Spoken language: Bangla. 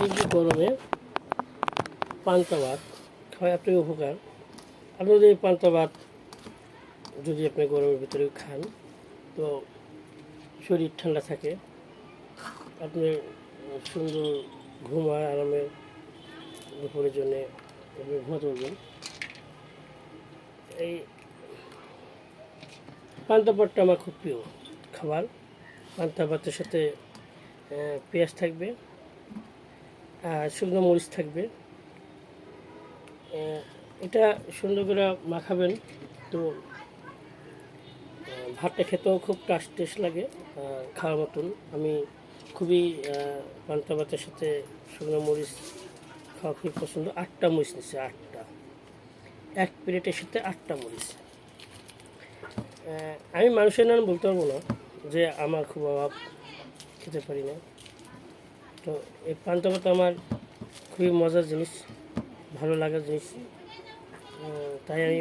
এই যে গরমে পান্তা ভাত খাওয়া এতই উপকার। আপনি যদি এই পান্তা ভাত যদি আপনি গরমের ভিতরে খান তো শরীর ঠান্ডা থাকে, আপনি সুন্দর ঘুমায় আরামে দুপুরের জন্যে আপনি ঘুমাতে পারবেন। এই পান্তা ভাতটা আমার খুব প্রিয় খাবার। পান্তা ভাতের সাথে পেঁয়াজ থাকবে আর শুকনো মরিচ থাকবে। এটা সুন্দর করে মাখাবেন তো ভাতটা খেতেও খুব টেস্ট লাগে, খাওয়ার মতন। আমি খুবই পান্তা ভাতের সাথে শুকনো মরিচ খাওয়া খুবই পছন্দ। 8টা মরিচ নিচ্ছে, 8টা, এক প্লেটের সাথে 8টা মরিচ। আমি মানুষের নাম বলতে পারবো না যে আমার খুব অভাব, খেতে পারি না। তো এই পান্তা ভাত আমার খুবই মজার জিনিস, ভালো লাগার জিনিস, তাই আমি